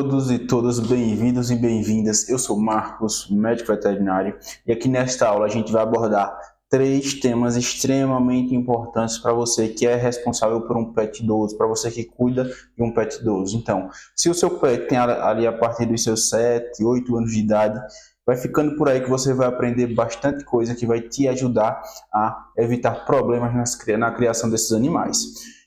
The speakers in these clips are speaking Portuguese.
todos e todas bem-vindos e bem-vindas. Eu sou Marcos, médico veterinário, e aqui nesta aula a gente vai abordar 3 temas extremamente importantes para você que é responsável por um pet idoso, para você que cuida de um pet idoso. Então, se o seu pet tem ali a partir dos seus 7, 8 anos de idade, vai ficando por aí que você vai aprender bastante coisa que vai te ajudar a evitar problemas na criação desses animais.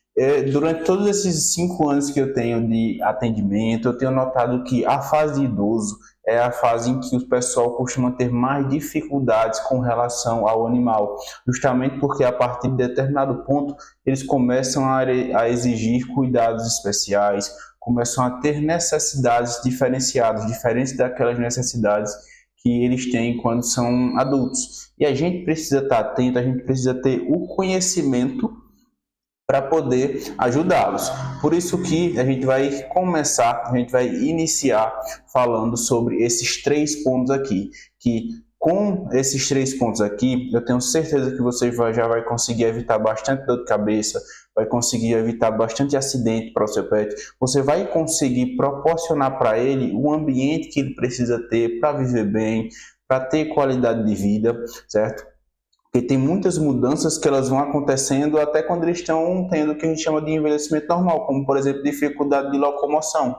Durante todos esses 5 anos que eu tenho de atendimento, eu tenho notado que a fase de idoso é a fase em que o pessoal costuma ter mais dificuldades com relação ao animal, justamente porque a partir de determinado ponto eles começam a exigir cuidados especiais, começam a ter necessidades diferenciadas, diferentes daquelas necessidades que eles têm quando são adultos. E a gente precisa estar atento, a gente precisa ter o conhecimento para poder ajudá-los. Por isso que a gente vai iniciar falando sobre esses 3 pontos aqui, que com esses 3 pontos aqui, eu tenho certeza que você já vai conseguir evitar bastante dor de cabeça, vai conseguir evitar bastante acidente para o seu pet, você vai conseguir proporcionar para ele o ambiente que ele precisa ter para viver bem, para ter qualidade de vida, certo? Porque tem muitas mudanças que elas vão acontecendo até quando eles estão tendo o que a gente chama de envelhecimento normal, como, por exemplo, dificuldade de locomoção.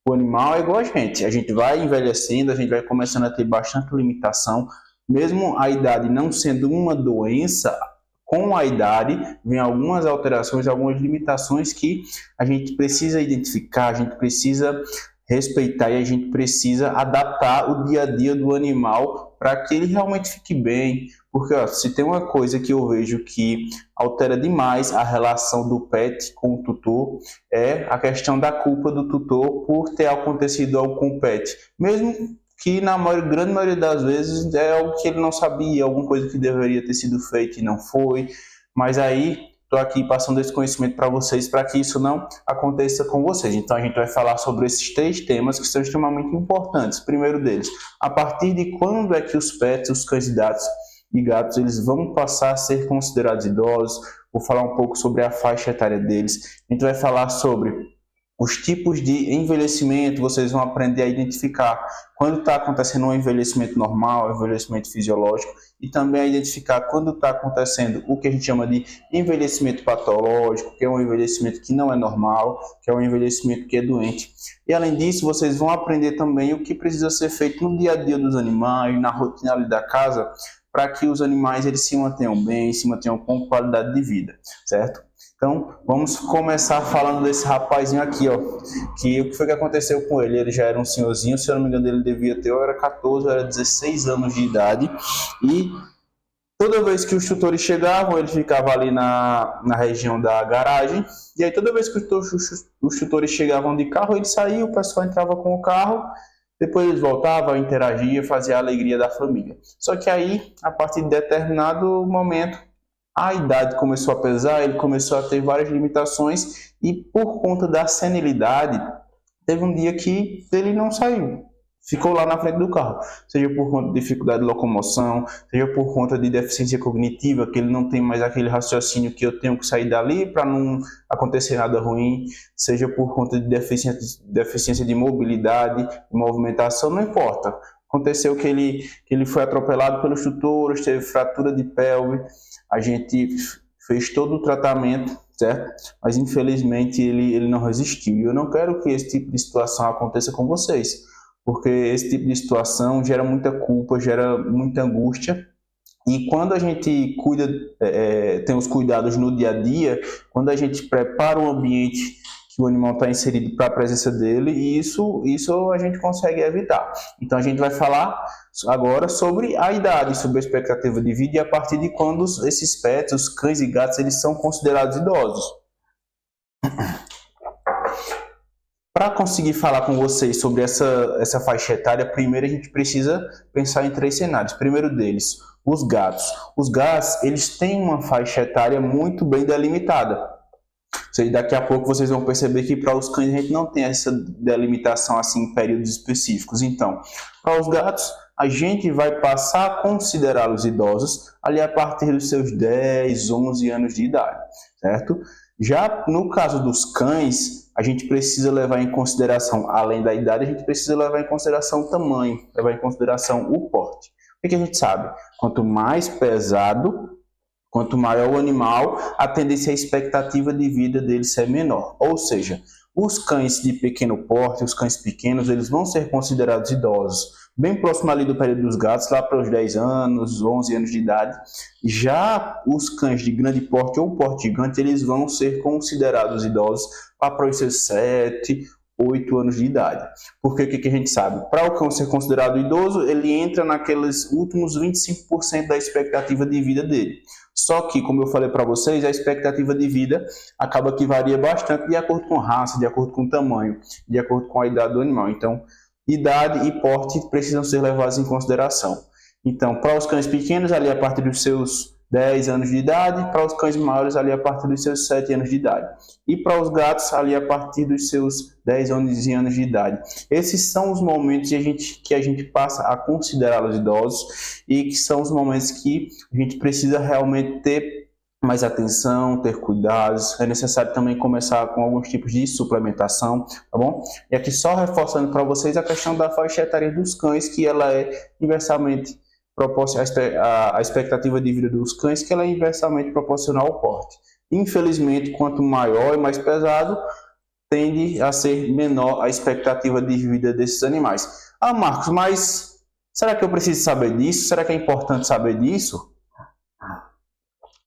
O animal é igual a gente vai envelhecendo, a gente vai começando a ter bastante limitação, mesmo a idade não sendo uma doença, com a idade vem algumas alterações, algumas limitações que a gente precisa identificar, a gente precisa respeitar e a gente precisa adaptar o dia a dia do animal para que ele realmente fique bem. Porque se tem uma coisa que eu vejo que altera demais a relação do pet com o tutor, é a questão da culpa do tutor por ter acontecido algo com o pet. Mesmo que na grande maioria das vezes é algo que ele não sabia, alguma coisa que deveria ter sido feita e não foi. Mas aí estou aqui passando esse conhecimento para vocês, para que isso não aconteça com vocês. Então a gente vai falar sobre esses 3 temas que são extremamente importantes. Primeiro deles, a partir de quando é que os pets, os cães e gatos, eles vão passar a ser considerados idosos? Vou falar um pouco sobre a faixa etária deles. A gente vai falar sobre os tipos de envelhecimento, vocês vão aprender a identificar quando está acontecendo um envelhecimento normal, um envelhecimento fisiológico, e também a identificar quando está acontecendo o que a gente chama de envelhecimento patológico, que é um envelhecimento que não é normal, que é um envelhecimento que é doente. E além disso, vocês vão aprender também o que precisa ser feito no dia a dia dos animais, na rotina da casa, para que os animais eles se mantenham bem, se mantenham com qualidade de vida, certo? Então, vamos começar falando desse rapazinho aqui, ó, que o que foi que aconteceu com ele? Ele já era um senhorzinho, se eu não me engano, ele devia ter, ou era 14, ou era 16 anos de idade, e toda vez que os tutores chegavam, ele ficava ali na região da garagem, e aí toda vez que os tutores chegavam de carro, ele saía, o pessoal entrava com o carro, depois eles voltavam, interagia, fazia a alegria da família. Só que aí, a partir de determinado momento, a idade começou a pesar, ele começou a ter várias limitações e por conta da senilidade, teve um dia que ele não saiu. Ficou lá na frente do carro, seja por conta de dificuldade de locomoção, seja por conta de deficiência cognitiva, que ele não tem mais aquele raciocínio que eu tenho que sair dali para não acontecer nada ruim, seja por conta de deficiência de mobilidade, de movimentação, não importa. Aconteceu que ele foi atropelado pelos tutores, teve fratura de pelve, a gente fez todo o tratamento, certo? Mas infelizmente ele não resistiu. E eu não quero que esse tipo de situação aconteça com vocês, porque esse tipo de situação gera muita culpa, gera muita angústia. E quando a gente cuida, tem os cuidados no dia a dia, quando a gente prepara o ambiente que o animal está inserido para a presença dele, e isso a gente consegue evitar. Então a gente vai falar agora sobre a idade, sobre a expectativa de vida e a partir de quando esses pets, os cães e gatos, eles são considerados idosos. Para conseguir falar com vocês sobre essa faixa etária, primeiro a gente precisa pensar em 3 cenários. Primeiro deles, os gatos. Os gatos, eles têm uma faixa etária muito bem delimitada. Daqui a pouco vocês vão perceber que para os cães a gente não tem essa delimitação assim em períodos específicos. Então, para os gatos, a gente vai passar a considerá-los idosos ali a partir dos seus 10, 11 anos de idade, certo? Já no caso dos cães, a gente precisa levar em consideração, além da idade, a gente precisa levar em consideração o tamanho, levar em consideração o porte. O que a gente sabe? Quanto mais pesado, quanto maior o animal, a tendência é a expectativa de vida dele ser menor. Ou seja, os cães de pequeno porte, os cães pequenos, eles vão ser considerados idosos, bem próximo ali do período dos gatos, lá para os 10 anos, 11 anos de idade. Já os cães de grande porte ou porte gigante, eles vão ser considerados idosos lá para os seus 7, 8 anos de idade. Porque o que a gente sabe? Para o cão ser considerado idoso, ele entra naqueles últimos 25% da expectativa de vida dele. Só que, como eu falei para vocês, a expectativa de vida acaba que varia bastante de acordo com a raça, de acordo com o tamanho, de acordo com a idade do animal. Então, idade e porte precisam ser levados em consideração. Então, para os cães pequenos, ali a partir dos seus 10 anos de idade, para os cães maiores, ali a partir dos seus 7 anos de idade. E para os gatos, ali a partir dos seus 10 anos de idade. Esses são os momentos que a gente passa a considerá-los idosos e que são os momentos que a gente precisa realmente ter mais atenção, ter cuidados. É necessário também começar com alguns tipos de suplementação, tá bom? E aqui só reforçando para vocês a questão da faixa etária dos cães, que ela é inversamente a expectativa de vida dos cães, que ela é inversamente proporcional ao porte. Infelizmente, quanto maior e mais pesado, tende a ser menor a expectativa de vida desses animais. Ah, Marcos, mas será que eu preciso saber disso? Será que é importante saber disso?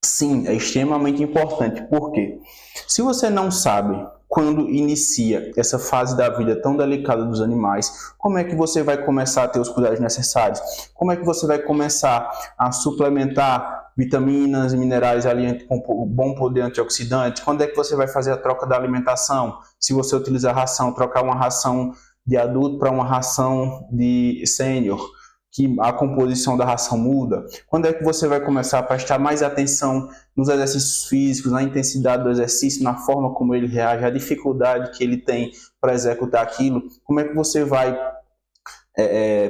Sim, é extremamente importante. Por quê? Se você não sabe quando inicia essa fase da vida tão delicada dos animais, como é que você vai começar a ter os cuidados necessários? Como é que você vai começar a suplementar vitaminas e minerais ali com bom poder antioxidante? Quando é que você vai fazer a troca da alimentação? Se você utilizar ração, trocar uma ração de adulto para uma ração de sênior, que a composição da ração muda? Quando é que você vai começar a prestar mais atenção nos exercícios físicos, na intensidade do exercício, na forma como ele reage, a dificuldade que ele tem para executar aquilo? Como é que você vai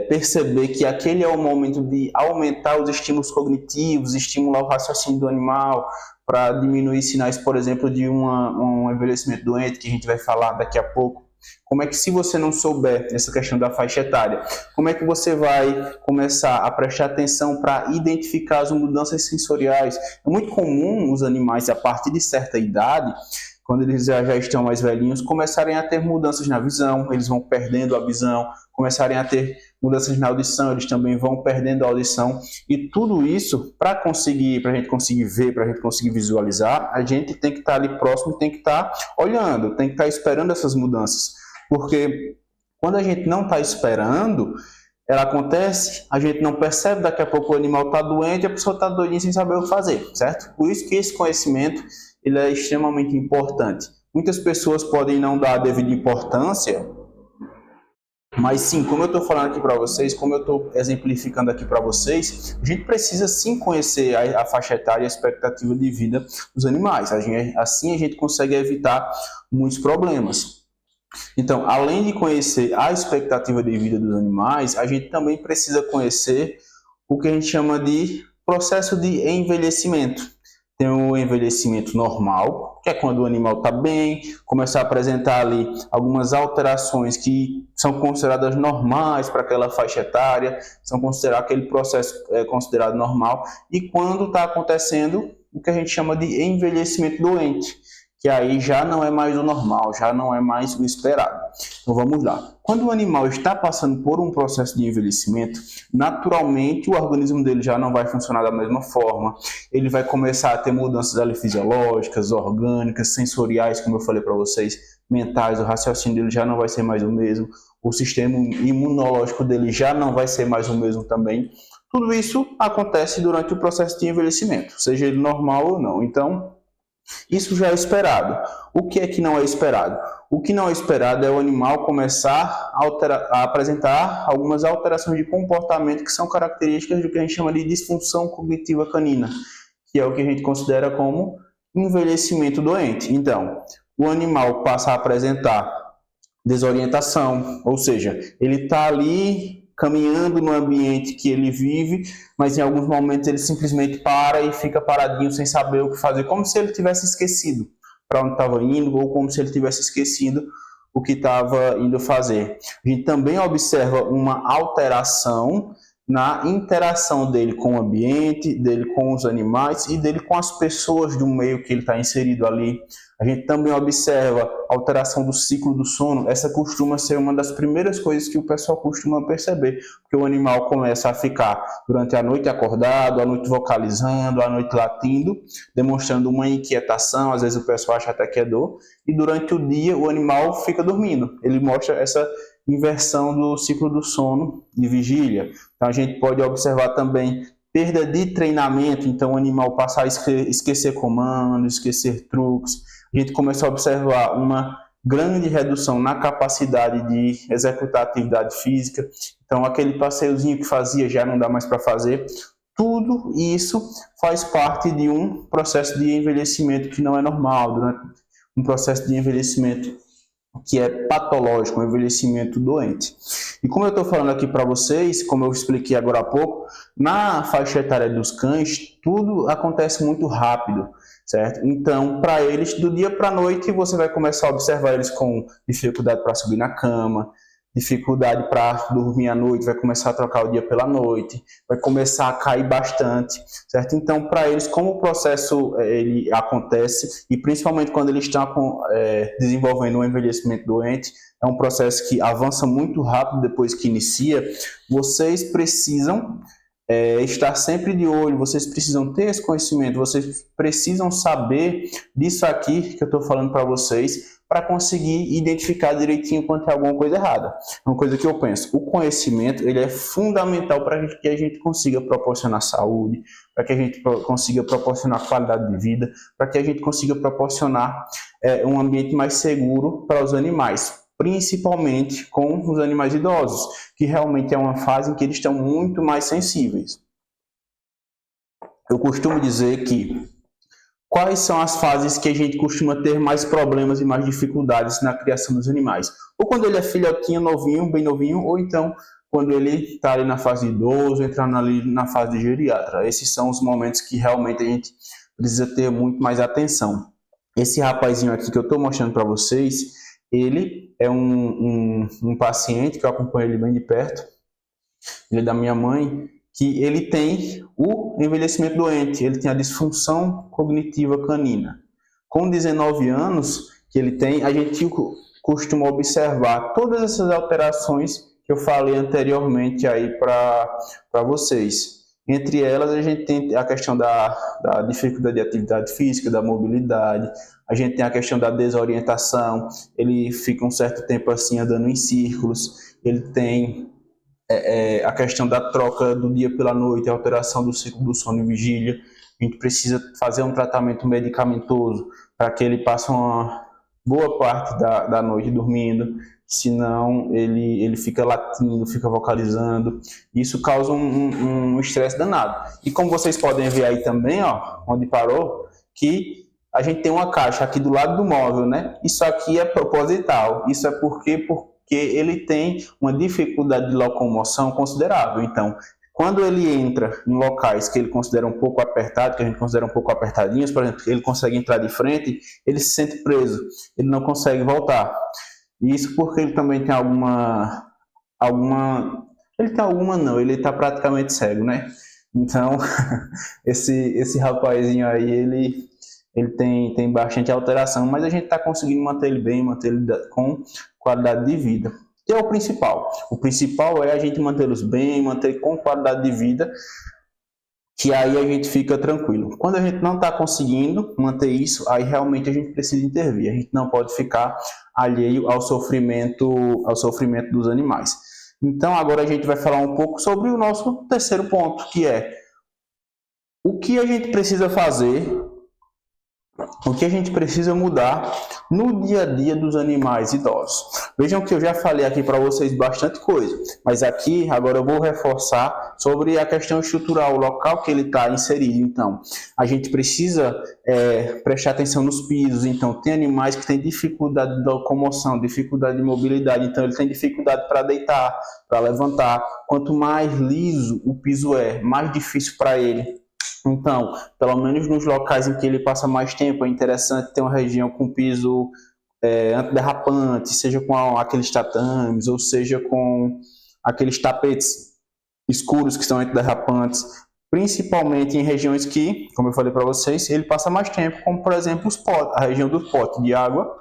perceber que aquele é o momento de aumentar os estímulos cognitivos, estimular o raciocínio do animal, para diminuir sinais, por exemplo, de um envelhecimento doente, que a gente vai falar daqui a pouco? Como é que, se você não souber essa questão da faixa etária, como é que você vai começar a prestar atenção para identificar as mudanças sensoriais? É muito comum os animais, a partir de certa idade, quando eles já estão mais velhinhos, começarem a ter mudanças na visão, eles vão perdendo a visão, começarem a ter mudanças na audição, eles também vão perdendo a audição. E tudo isso, para a gente conseguir ver, para a gente conseguir visualizar, a gente tem que estar ali próximo, tem que estar olhando, tem que estar esperando essas mudanças. Porque quando a gente não está esperando, ela acontece, a gente não percebe, daqui a pouco o animal está doente, a pessoa está doidinha sem saber o que fazer, certo? Por isso que esse conhecimento ele é extremamente importante. Muitas pessoas podem não dar a devida importância, mas sim, como eu estou falando aqui para vocês, como eu estou exemplificando aqui para vocês, a gente precisa sim conhecer a faixa etária e a expectativa de vida dos animais. Assim a gente consegue evitar muitos problemas. Então, além de conhecer a expectativa de vida dos animais, a gente também precisa conhecer o que a gente chama de processo de envelhecimento. Tem o envelhecimento normal, que é quando o animal está bem, começa a apresentar ali algumas alterações que são consideradas normais para aquela faixa etária, aquele processo é considerado normal, e quando está acontecendo o que a gente chama de envelhecimento doente, que aí já não é mais o normal, já não é mais o esperado. Então vamos lá. Quando o animal está passando por um processo de envelhecimento, naturalmente o organismo dele já não vai funcionar da mesma forma, ele vai começar a ter mudanças ali fisiológicas, orgânicas, sensoriais, como eu falei para vocês, mentais, o raciocínio dele já não vai ser mais o mesmo, o sistema imunológico dele já não vai ser mais o mesmo também. Tudo isso acontece durante o processo de envelhecimento, seja ele normal ou não. Então, isso já é esperado. O que é que não é esperado? O que não é esperado é o animal começar a apresentar algumas alterações de comportamento que são características do que a gente chama de disfunção cognitiva canina, que é o que a gente considera como envelhecimento doente. Então, o animal passa a apresentar desorientação, ou seja, ele está ali caminhando no ambiente que ele vive, mas em alguns momentos ele simplesmente para e fica paradinho sem saber o que fazer, como se ele tivesse esquecido para onde estava indo, ou como se ele tivesse esquecido o que estava indo fazer. A gente também observa uma alteração na interação dele com o ambiente, dele com os animais e dele com as pessoas do meio que ele está inserido ali. A gente também observa a alteração do ciclo do sono. Essa costuma ser uma das primeiras coisas que o pessoal costuma perceber, porque o animal começa a ficar durante a noite acordado, à noite vocalizando, à noite latindo, demonstrando uma inquietação, às vezes o pessoal acha até que é dor, e durante o dia o animal fica dormindo. Ele mostra essa inversão do ciclo do sono de vigília. Então a gente pode observar também perda de treinamento, então o animal passa a esquecer comandos, esquecer truques. A gente começa a observar uma grande redução na capacidade de executar atividade física. Então aquele passeiozinho que fazia já não dá mais para fazer. Tudo isso faz parte de um processo de envelhecimento que não é normal, durante um processo de envelhecimento que é patológico, um envelhecimento doente. E como eu estou falando aqui para vocês, como eu expliquei agora há pouco, na faixa etária dos cães, tudo acontece muito rápido, certo? Então, para eles, do dia para a noite, você vai começar a observar eles com dificuldade para subir na cama, dificuldade para dormir à noite, vai começar a trocar o dia pela noite, vai começar a cair bastante, certo? Então, para eles, como o processo ele acontece, e principalmente quando eles estão desenvolvendo um envelhecimento doente, é um processo que avança muito rápido depois que inicia, vocês precisam estar sempre de olho, vocês precisam ter esse conhecimento, vocês precisam saber disso aqui que eu estou falando para vocês, para conseguir identificar direitinho quando tem alguma coisa errada. É uma coisa que eu penso, o conhecimento ele é fundamental para que a gente consiga proporcionar saúde, para que a gente consiga proporcionar qualidade de vida, para que a gente consiga proporcionar um ambiente mais seguro para os animais, principalmente com os animais idosos, que realmente é uma fase em que eles estão muito mais sensíveis. Eu costumo dizer que quais são as fases que a gente costuma ter mais problemas e mais dificuldades na criação dos animais? Ou quando ele é filhotinho, novinho, bem novinho, ou então quando ele está ali na fase de idoso, entrando ali na fase de geriatra. Esses são os momentos que realmente a gente precisa ter muito mais atenção. Esse rapazinho aqui que eu estou mostrando para vocês, ele é um paciente que eu acompanho ele bem de perto, ele é da minha mãe, que ele tem o envelhecimento doente, ele tem a disfunção cognitiva canina. Com 19 anos que ele tem, a gente costuma observar todas essas alterações que eu falei anteriormente aí para vocês. Entre elas, a gente tem a questão da dificuldade de atividade física, da mobilidade, a gente tem a questão da desorientação, ele fica um certo tempo assim andando em círculos, ele tem a questão da troca do dia pela noite, a alteração do ciclo do sono e vigília. A gente precisa fazer um tratamento medicamentoso para que ele passe uma boa parte da noite dormindo, senão ele fica latindo, fica vocalizando. Isso causa um estresse danado. E como vocês podem ver aí também, ó, onde parou, que a gente tem uma caixa aqui do lado do móvel, né? Isso aqui é proposital. Isso é porque ele tem uma dificuldade de locomoção considerável. Então, quando ele entra em locais que ele considera um pouco apertado, que a gente considera um pouco apertadinhos, por exemplo, ele consegue entrar de frente, ele se sente preso, ele não consegue voltar. Isso porque ele também tem ele está praticamente cego, né? Então, esse rapazinho aí, ele tem bastante alteração, mas a gente está conseguindo manter ele bem, manter ele com qualidade de vida, que é o principal. O principal é a gente mantê-los bem, manter com qualidade de vida, que aí a gente fica tranquilo. Quando a gente não está conseguindo manter isso, aí realmente a gente precisa intervir. A gente não pode ficar alheio ao sofrimento dos animais. Então agora a gente vai falar um pouco sobre o nosso terceiro ponto, que é o que a gente precisa fazer, o que a gente precisa mudar no dia a dia dos animais idosos. Vejam que eu já falei aqui para vocês bastante coisa, mas aqui agora eu vou reforçar sobre a questão estrutural, o local que ele está inserido. Então, a gente precisa prestar atenção nos pisos. Então, tem animais que têm dificuldade de locomoção, dificuldade de mobilidade, então ele tem dificuldade para deitar, para levantar. Quanto mais liso o piso é, mais difícil para ele Então, pelo menos nos locais em que ele passa mais tempo, é interessante ter uma região com piso antiderrapante, seja com aqueles tatames, ou seja com aqueles tapetes escuros que são antiderrapantes, principalmente em regiões que, como eu falei para vocês, ele passa mais tempo, como por exemplo os potes, a região do pote de água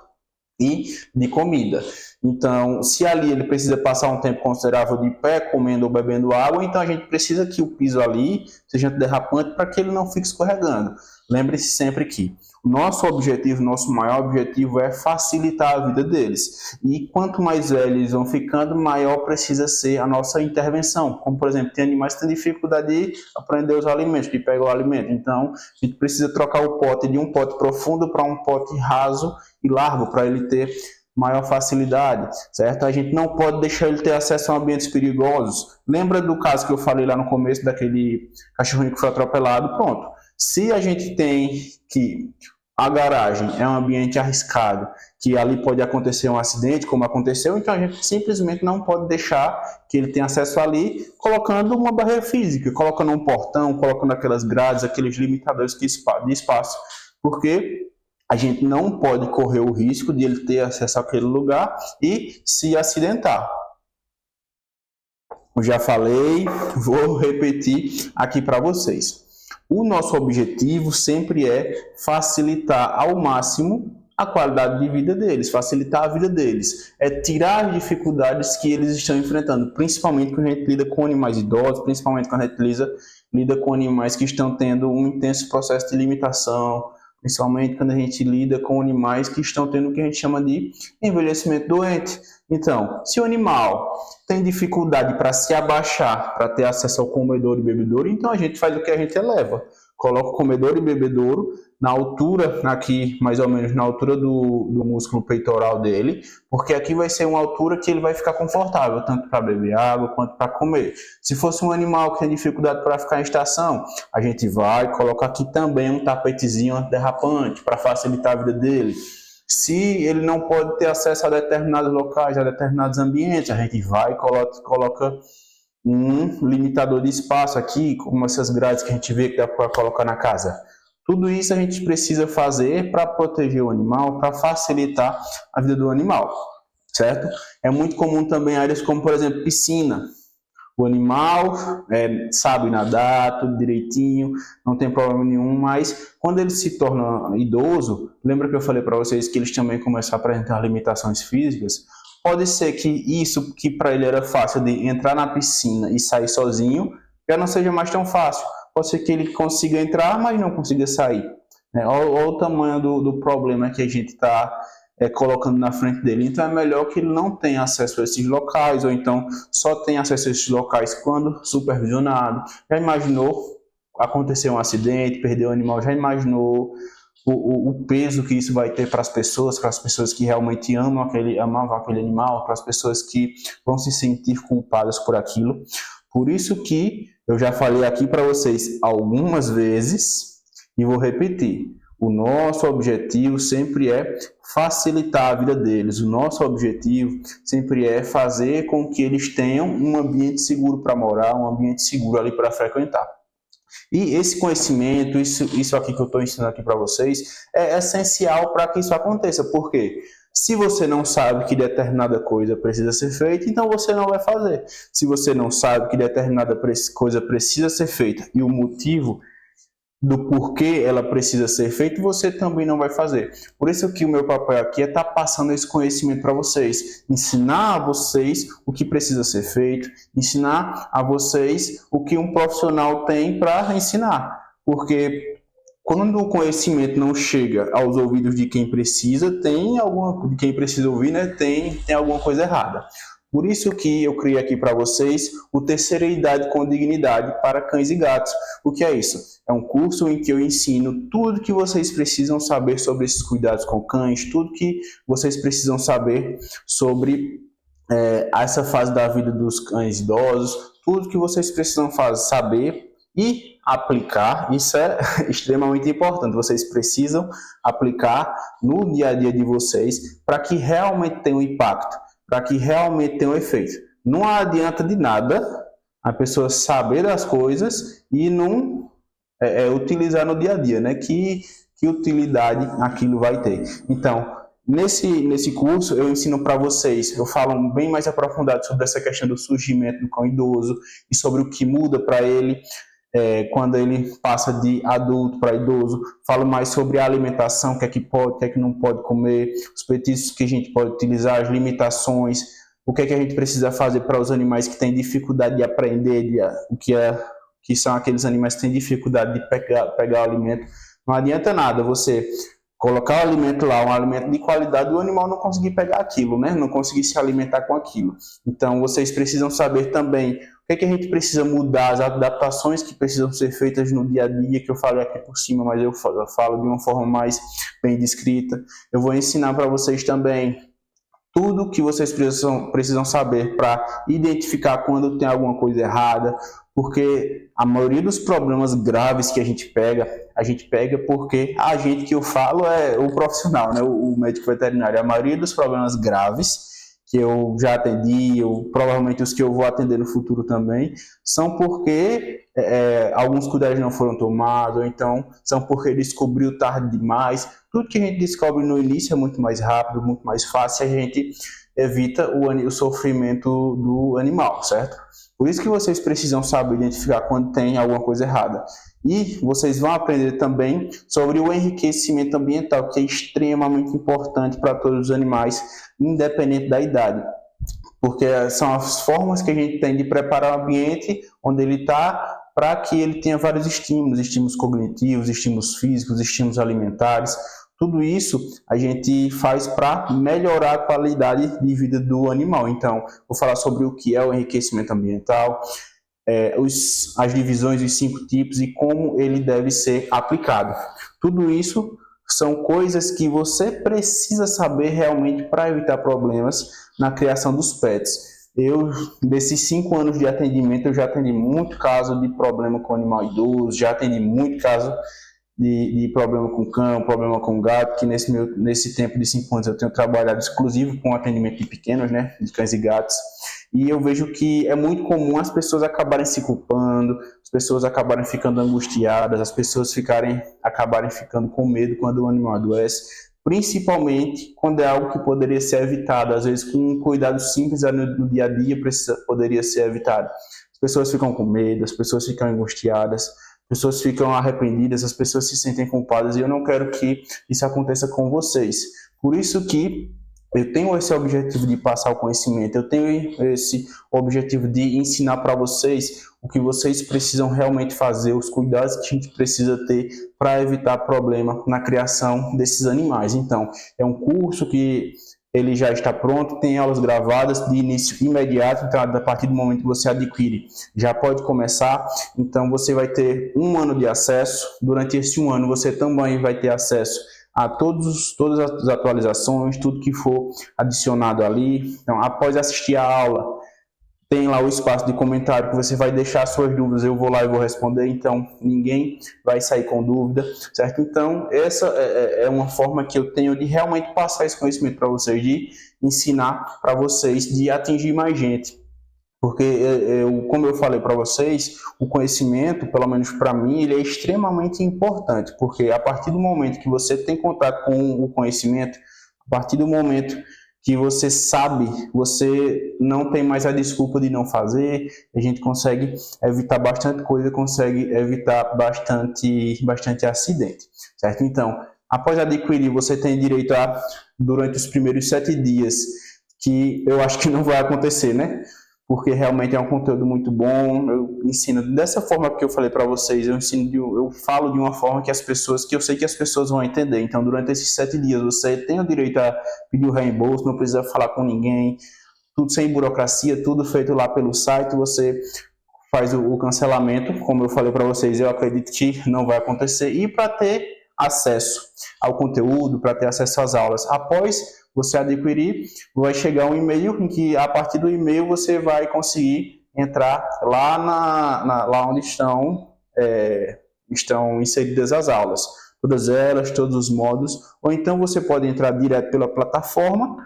e de comida. Então, se ali ele precisa passar um tempo considerável de pé, comendo ou bebendo água, então a gente precisa que o piso ali seja antiderrapante para que ele não fique escorregando. Lembre-se sempre que o nosso objetivo, nosso maior objetivo é facilitar a vida deles. E quanto mais velhos eles vão ficando, maior precisa ser a nossa intervenção. Como, por exemplo, tem animais que têm dificuldade de aprender os alimentos, de pegar o alimento. Então, a gente precisa trocar o pote de um pote profundo para um pote raso e largo, para ele ter maior facilidade, certo? A gente não pode deixar ele ter acesso a ambientes perigosos. Lembra do caso que eu falei lá no começo, daquele cachorrinho que foi atropelado? Pronto. Se a gente tem que a garagem é um ambiente arriscado, que ali pode acontecer um acidente, como aconteceu, então a gente simplesmente não pode deixar que ele tenha acesso ali, colocando uma barreira física, colocando um portão, colocando aquelas grades, aqueles limitadores de espaço, porque a gente não pode correr o risco de ele ter acesso àquele lugar e se acidentar. Eu já falei, vou repetir aqui para vocês. O nosso objetivo sempre é facilitar ao máximo a qualidade de vida deles, facilitar a vida deles. É tirar as dificuldades que eles estão enfrentando, principalmente quando a gente lida com animais idosos, principalmente quando a gente lida com animais que estão tendo um intenso processo de limitação, principalmente quando a gente lida com animais que estão tendo o que a gente chama de envelhecimento doente. Então, se o animal tem dificuldade para se abaixar, para ter acesso ao comedouro e bebedouro, então a gente faz o que a gente eleva. Coloca o comedouro e bebedouro na altura, aqui mais ou menos na altura do músculo peitoral dele, porque aqui vai ser uma altura que ele vai ficar confortável, tanto para beber água quanto para comer. Se fosse um animal que tem dificuldade para ficar em estação, a gente vai colocar aqui também um tapetezinho antiderrapante para facilitar a vida dele. Se ele não pode ter acesso a determinados locais, a determinados ambientes, a gente vai e coloca um limitador de espaço aqui, como essas grades que a gente vê que dá para colocar na casa. Tudo isso a gente precisa fazer para proteger o animal, para facilitar a vida do animal, certo? É muito comum também áreas como, por exemplo, piscina. O animal sabe nadar, tudo direitinho, não tem problema nenhum, mas quando ele se torna idoso, lembra que eu falei para vocês que eles também começam a apresentar limitações físicas? Pode ser que isso que para ele era fácil de entrar na piscina e sair sozinho, já não seja mais tão fácil. Pode ser que ele consiga entrar, mas não consiga sair. Olha o tamanho do problema que a gente está colocando na frente dele. Então é melhor que ele não tenha acesso a esses locais, ou então só tenha acesso a esses locais quando supervisionado. Já imaginou acontecer um acidente, perder o animal? Já imaginou o peso que isso vai ter para as pessoas que realmente amavam aquele animal, para as pessoas que vão se sentir culpadas por aquilo? Por isso que eu já falei aqui para vocês algumas vezes e vou repetir. O nosso objetivo sempre é facilitar a vida deles. O nosso objetivo sempre é fazer com que eles tenham um ambiente seguro para morar, um ambiente seguro ali para frequentar. E esse conhecimento, isso aqui que eu estou ensinando aqui para vocês, é essencial para que isso aconteça. Por quê? Se você não sabe que determinada coisa precisa ser feita, então você não vai fazer. Se você não sabe que determinada coisa precisa ser feita e o motivo do porquê ela precisa ser feita, você também não vai fazer. Por isso que o meu papel aqui é estar passando esse conhecimento para vocês, ensinar a vocês o que precisa ser feito, ensinar a vocês o que um profissional tem para ensinar. Porque quando o conhecimento não chega aos ouvidos de quem precisa, de quem precisa ouvir, né, tem alguma coisa errada. Por isso que eu criei aqui para vocês o Terceira Idade com Dignidade para Cães e Gatos. O que é isso? É um curso em que eu ensino tudo que vocês precisam saber sobre esses cuidados com cães, tudo que vocês precisam saber sobre essa fase da vida dos cães idosos, tudo que vocês precisam saber e aplicar. Isso é extremamente importante. Vocês precisam aplicar no dia a dia de vocês para que realmente tenha um impacto, para que realmente tenha um efeito. Não adianta de nada a pessoa saber das coisas e não utilizar no dia a dia, né? Que utilidade aquilo vai ter. Então, nesse curso eu ensino para vocês, eu falo bem mais aprofundado sobre essa questão do surgimento do cão idoso e sobre o que muda para ele quando ele passa de adulto para idoso. Falo mais sobre a alimentação, o que é que pode, o que é que não pode comer, os petiscos que a gente pode utilizar, as limitações, o que é que a gente precisa fazer para os animais que têm dificuldade de aprender que são aqueles animais que têm dificuldade de pegar o alimento. Não adianta nada você colocar o alimento lá, um alimento de qualidade, e o animal não conseguir pegar aquilo, né? Não conseguir se alimentar com aquilo. Então, vocês precisam saber também o que é que a gente precisa mudar, as adaptações que precisam ser feitas no dia a dia, que eu falei aqui por cima, mas eu falo de uma forma mais bem descrita. Eu vou ensinar para vocês também tudo que vocês precisam saber para identificar quando tem alguma coisa errada, porque a maioria dos problemas graves que a gente pega porque a gente que eu falo é o profissional, né, o médico veterinário. A maioria dos problemas graves que eu já atendi, provavelmente os que eu vou atender no futuro também, são porque alguns cuidados não foram tomados, ou então são porque descobriu tarde demais. Tudo que a gente descobre no início é muito mais rápido, muito mais fácil, a gente evita o sofrimento do animal, certo? Por isso que vocês precisam saber identificar quando tem alguma coisa errada. E vocês vão aprender também sobre o enriquecimento ambiental, que é extremamente importante para todos os animais, independente da idade. Porque são as formas que a gente tem de preparar o ambiente onde ele está, para que ele tenha vários estímulos cognitivos, estímulos físicos, estímulos alimentares. Tudo isso a gente faz para melhorar a qualidade de vida do animal. Então, vou falar sobre o que é o enriquecimento ambiental, as divisões dos 5 tipos e como ele deve ser aplicado. Tudo isso são coisas que você precisa saber realmente para evitar problemas na criação dos pets. Desses 5 anos de atendimento, eu já atendi muito caso de problema com animal idoso, já atendi muito caso de problema com cão, problema com gato, que nesse tempo de 5 anos eu tenho trabalhado exclusivo com atendimento de pequenos, né, de cães e gatos, e eu vejo que é muito comum as pessoas acabarem se culpando, as pessoas acabarem ficando angustiadas, as pessoas acabarem ficando com medo quando o animal adoece, principalmente quando é algo que poderia ser evitado, às vezes com um cuidado simples no dia a dia poderia ser evitado. As pessoas ficam com medo, as pessoas ficam angustiadas, as pessoas ficam arrependidas, as pessoas se sentem culpadas, e eu não quero que isso aconteça com vocês. Por isso que eu tenho esse objetivo de passar o conhecimento, eu tenho esse objetivo de ensinar para vocês o que vocês precisam realmente fazer, os cuidados que a gente precisa ter para evitar problema na criação desses animais. Então, é um curso que ele já está pronto, tem aulas gravadas de início imediato, então a partir do momento que você adquire, já pode começar. Então você vai ter 1 ano de acesso. Durante esse 1 ano você também vai ter acesso a todas as atualizações, tudo que for adicionado ali. Então, após assistir a aula, tem lá o espaço de comentário que você vai deixar suas dúvidas, eu vou lá e vou responder, então ninguém vai sair com dúvida, certo? Então, essa é uma forma que eu tenho de realmente passar esse conhecimento para vocês, de ensinar para vocês, de atingir mais gente. Porque, como eu falei para vocês, o conhecimento, pelo menos para mim, ele é extremamente importante, porque a partir do momento que você tem contato com o conhecimento, a partir do momento que você sabe, você não tem mais a desculpa de não fazer, a gente consegue evitar bastante coisa, consegue evitar bastante acidente, certo? Então, após adquirir, você tem direito a, durante os primeiros 7 dias, que eu acho que não vai acontecer, né? Porque realmente é um conteúdo muito bom, eu ensino dessa forma que eu falei para vocês, eu falo de uma forma que eu sei que as pessoas vão entender. Então, durante esses 7 dias, você tem o direito a pedir o reembolso, não precisa falar com ninguém, tudo sem burocracia, tudo feito lá pelo site, você faz o cancelamento, como eu falei para vocês, eu acredito que não vai acontecer, e para ter acesso ao conteúdo, para ter acesso às aulas, após você adquirir, vai chegar um e-mail em que, a partir do e-mail, você vai conseguir entrar lá, lá onde estão inseridas as aulas. Todas elas, todos os módulos. Ou então você pode entrar direto pela plataforma,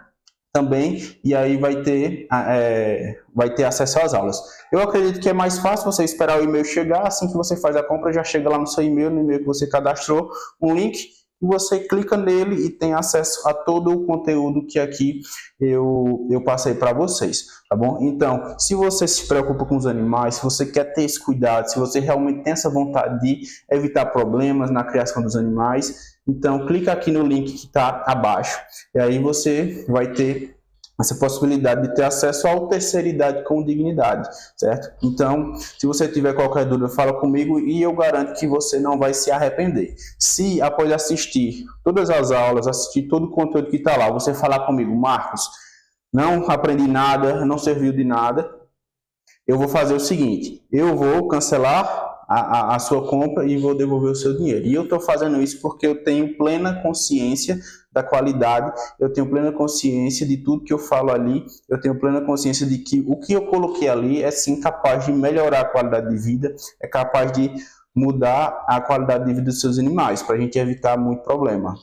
também, e aí vai ter acesso às aulas. Eu acredito que é mais fácil você esperar o e-mail chegar, assim que você faz a compra, já chega lá no seu e-mail, no e-mail que você cadastrou, um link, e você clica nele e tem acesso a todo o conteúdo que aqui eu passei para vocês, tá bom? Então, se você se preocupa com os animais, se você quer ter esse cuidado, se você realmente tem essa vontade de evitar problemas na criação dos animais, então clica aqui no link que está abaixo, e aí você vai ter essa possibilidade de ter acesso à terceira idade com dignidade, certo? Então, se você tiver qualquer dúvida, fala comigo e eu garanto que você não vai se arrepender. Se, após assistir todas as aulas, assistir todo o conteúdo que está lá, você falar comigo, Marcos, não aprendi nada, não serviu de nada, eu vou fazer o seguinte, eu vou cancelar a sua compra e vou devolver o seu dinheiro. E eu estou fazendo isso porque eu tenho plena consciência da qualidade, eu tenho plena consciência de tudo que eu falo ali, eu tenho plena consciência de que o que eu coloquei ali é sim capaz de melhorar a qualidade de vida, é capaz de mudar a qualidade de vida dos seus animais, para a gente evitar muito problema.